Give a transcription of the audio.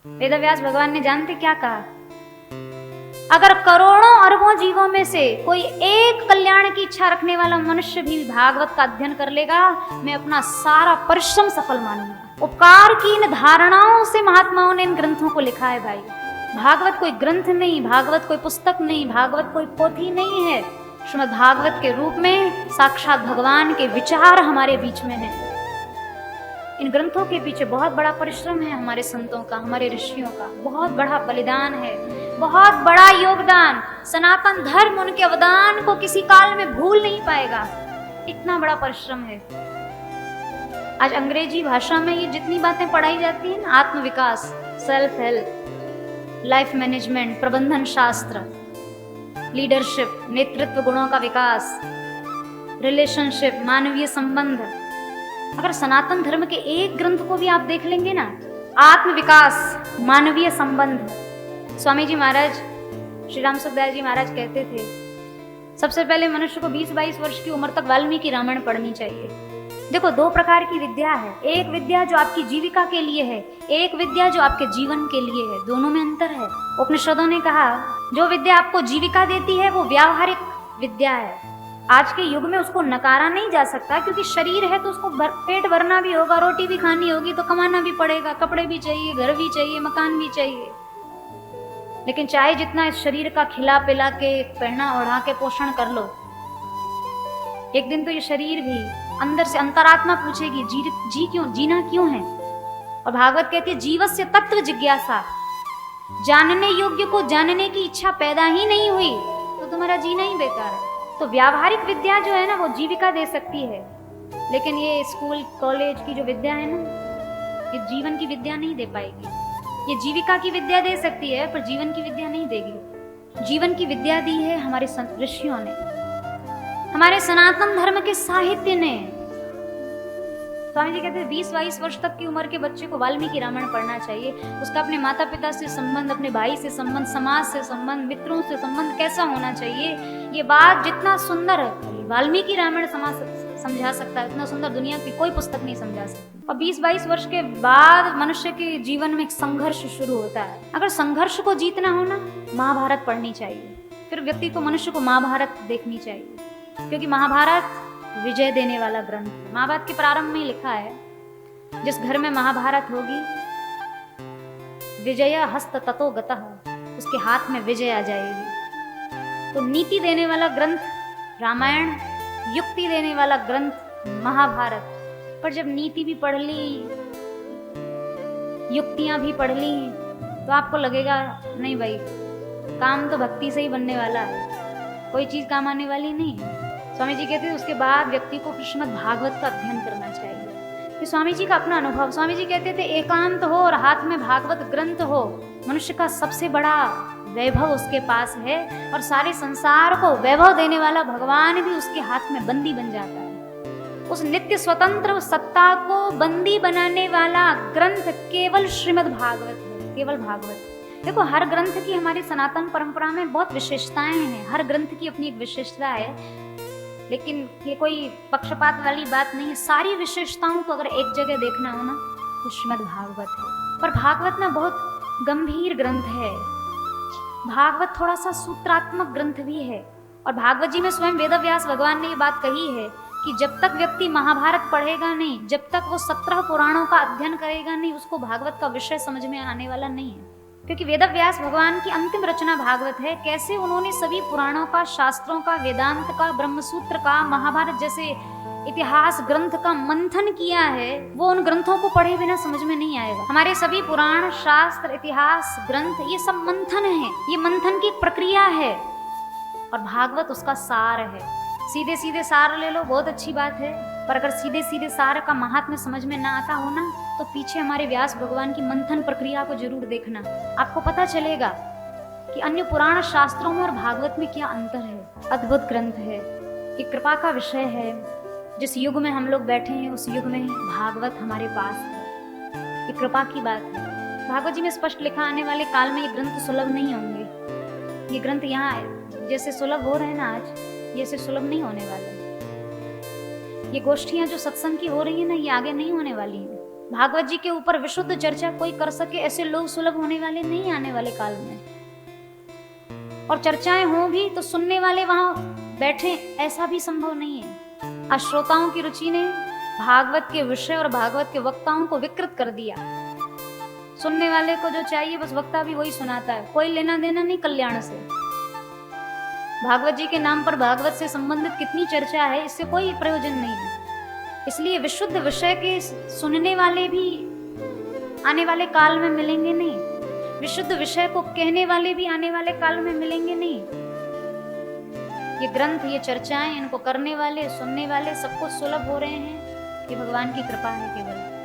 वेदव्यास भगवान ने जानते क्या कहा? अगर करोड़ों अरबों जीवों में से कोई एक कल्याण की इच्छा रखने वाला मनुष्य भी भागवत का अध्ययन कर लेगा, मैं अपना सारा परिश्रम सफल मानूंगा। उपकार की इन धारणाओं से महात्माओं ने इन ग्रंथों को लिखा है भाई। भागवत कोई ग्रंथ नहीं, भागवत कोई पुस्तक नहीं, भागवत कोई पोथी नहीं है। श्रीमद् भागवत के रूप में साक्षात भगवान के विचार हमारे बीच में हैं। इन ग्रंथों के पीछे बहुत बड़ा परिश्रम है हमारे संतों का, हमारे ऋषियों का, बहुत बड़ा बलिदान है, बहुत बड़ा योगदान। सनातन धर्म उनके अवदान को किसी काल में भूल नहीं पाएगा, इतना बड़ा परिश्रम है। आज अंग्रेजी भाषा में ये जितनी बातें पढ़ाई जाती हैं, आत्मविकास, सेल्फ हेल्प, लाइफ मैनेजमेंट, प्रबंधन शास्त्र, लीडरशिप, नेतृत्व गुणों का विकास, रिलेशनशिप, मानवीय संबंध, अगर सनातन धर्म के एक ग्रंथ को भी आप देख लेंगे ना, आत्मविकास, मानवीय संबंध। स्वामी जी महाराज, श्री राम सुखदास जी महाराज कहते थे, सबसे पहले मनुष्य को 20-22 वर्ष की उम्र तक वाल्मीकि रामायण पढ़नी चाहिए। देखो, दो प्रकार की विद्या है, एक विद्या जो आपकी जीविका के लिए है, एक विद्या जो आपके जीवन के लिए है, दोनों में अंतर है। उपनिषदों ने कहा जो विद्या आपको जीविका देती है वो व्यावहारिक विद्या है। आज के युग में उसको नकारा नहीं जा सकता, क्योंकि शरीर है तो उसको पेट भरना भी होगा, रोटी भी खानी होगी, तो कमाना भी पड़ेगा, कपड़े भी चाहिए, घर भी चाहिए, मकान भी चाहिए। लेकिन चाहे जितना इस शरीर का खिला पिला के, पहना ओढ़ा के पोषण कर लो, एक दिन तो ये शरीर भी अंदर से अंतरात्मा पूछेगी जीना क्यों है। और भागवत कहती है जीवस्य तत्व जिज्ञासा, जानने योग्य को जानने की इच्छा पैदा ही नहीं हुई तो तुम्हारा जीना ही बेकार है। तो व्यावहारिक विद्या जो है ना, वो जीविका दे सकती है, लेकिन ये स्कूल कॉलेज की जो विद्या है ना, ये जीवन की विद्या नहीं दे पाएगी। ये जीविका की विद्या दे सकती है पर जीवन की विद्या नहीं देगी। जीवन की विद्या दी है हमारे ऋषियों ने, हमारे सनातन धर्म के साहित्य ने। स्वामी जी कहते हैं 20-22 वर्ष तक की उम्र के बच्चे को वाल्मीकि रामायण पढ़ना चाहिए। उसका अपने माता पिता से संबंध, अपने भाई से संबंध, समाज से संबंध, मित्रों से संबंध कैसा होना चाहिए, ये बात जितना सुंदर है वाल्मीकि रामायण समझा सकता है, उतना सुंदर दुनिया की कोई पुस्तक नहीं समझा सकती। और 20-22 वर्ष के बाद मनुष्य के जीवन में एक संघर्ष शुरू होता है। अगर संघर्ष को जीतना हो ना, महाभारत पढ़नी चाहिए। फिर व्यक्ति को, मनुष्य को महाभारत देखनी चाहिए, क्योंकि महाभारत विजय देने वाला ग्रंथ है। महाभारत के प्रारंभ में लिखा है, जिस घर में महाभारत होगी विजय हस्त ततो गतः, उसके हाथ में विजय आ जाएगी। तो नीति देने वाला ग्रंथ रामायण, युक्ति देने वाला ग्रंथ महाभारत। पर जब नीति भी पढ़ ली, युक्तियां भी पढ़ ली, तो आपको लगेगा नहीं भाई, काम तो भक्ति से ही बनने वाला है, कोई चीज काम आने वाली नहीं है। स्वामी जी कहते हैं उसके बाद व्यक्ति को श्रीमद् भागवत का अध्ययन करना चाहिए। कि स्वामी जी का अपना अनुभव, स्वामी जी कहते थे एकांत हो और हाथ में भागवत ग्रंथ हो, मनुष्य का सबसे बड़ा वैभव उसके पास है, और सारे संसार को वैभव देने वाला भगवान भी उसके हाथ में बंदी बन जाता है। उस नित्य स्वतंत्र सत्ता को बंदी बनाने वाला ग्रंथ केवल श्रीमद् भागवत है, केवल भागवत। देखो, हर ग्रंथ की हमारी सनातन परंपरा में बहुत विशेषताएं हैं, हर ग्रंथ की अपनी एक विशेषता है, लेकिन ये कोई पक्षपात वाली बात नहीं है। सारी विशेषताओं को अगर एक जगह देखना हो ना, तो श्रीमद् भागवत है। पर भागवत ना बहुत गंभीर ग्रंथ है, भागवत थोड़ा सा सूत्रात्मक ग्रंथ भी है। और भागवत जी में स्वयं वेदव्यास भगवान ने ये बात कही है कि जब तक व्यक्ति महाभारत पढ़ेगा नहीं, जब तक वो 17 पुराणों का अध्ययन करेगा नहीं, उसको भागवत का विषय समझ में आने वाला नहीं है। क्योंकि वेदव्यास भगवान की अंतिम रचना भागवत है। कैसे उन्होंने सभी पुराणों का, शास्त्रों का, वेदांत का, ब्रह्मसूत्र का, महाभारत जैसे इतिहास ग्रंथ का मंथन किया है, वो उन ग्रंथों को पढ़े बिना समझ में नहीं आएगा। हमारे सभी पुराण, शास्त्र, इतिहास ग्रंथ, ये सब मंथन है, ये मंथन की प्रक्रिया है, और भागवत उसका सार है। सीधे सीधे सार ले लो, बहुत अच्छी बात है, पर अगर सीधे सीधे सार का महात्म्य समझ में ना आता हो ना, तो पीछे हमारे व्यास भगवान की मंथन प्रक्रिया को जरूर देखना। आपको पता चलेगा कि अन्य पुराण शास्त्रों में और भागवत में क्या अंतर है। अद्भुत ग्रंथ है, ये कृपा का विषय है। जिस युग में हम लोग बैठे हैं, उस युग में भागवत हमारे पास है, ये कृपा की बात है। भागवत जी में स्पष्ट लिखा, आने वाले काल में ये ग्रंथ सुलभ नहीं होंगे। ये ग्रंथ यहाँ जैसे सुलभ हो रहे हैं ना आज, ये से सुलभ नहीं होने वाले। ये गोष्ठियां जो सत्संग की हो रही है ना, ये आगे नहीं होने वाली हैं। भागवत जी के ऊपर विशुद्ध चर्चा कोई कर सके, ऐसे लोग सुलभ होने वाले नहीं आने वाले काल में। और चर्चाएं हों भी तो सुनने वाले वहां बैठे, ऐसा भी संभव नहीं है। आज श्रोताओं की रुचि ने भागवत के विषय और भागवत के वक्ताओं को विकृत कर दिया। सुनने वाले को जो चाहिए बस वक्ता भी वही सुनाता है, कोई लेना देना नहीं कल्याण से। भागवत जी के नाम पर भागवत से संबंधित कितनी चर्चा है, इससे कोई प्रयोजन नहीं है। इसलिए विशुद्ध विषय के सुनने वाले भी आने वाले काल में मिलेंगे नहीं, विशुद्ध विषय को कहने वाले भी आने वाले काल में मिलेंगे नहीं। ये ग्रंथ, ये चर्चाएं, इनको करने वाले, सुनने वाले सब कुछ सुलभ हो रहे हैं, ये भगवान की कृपा है केवल।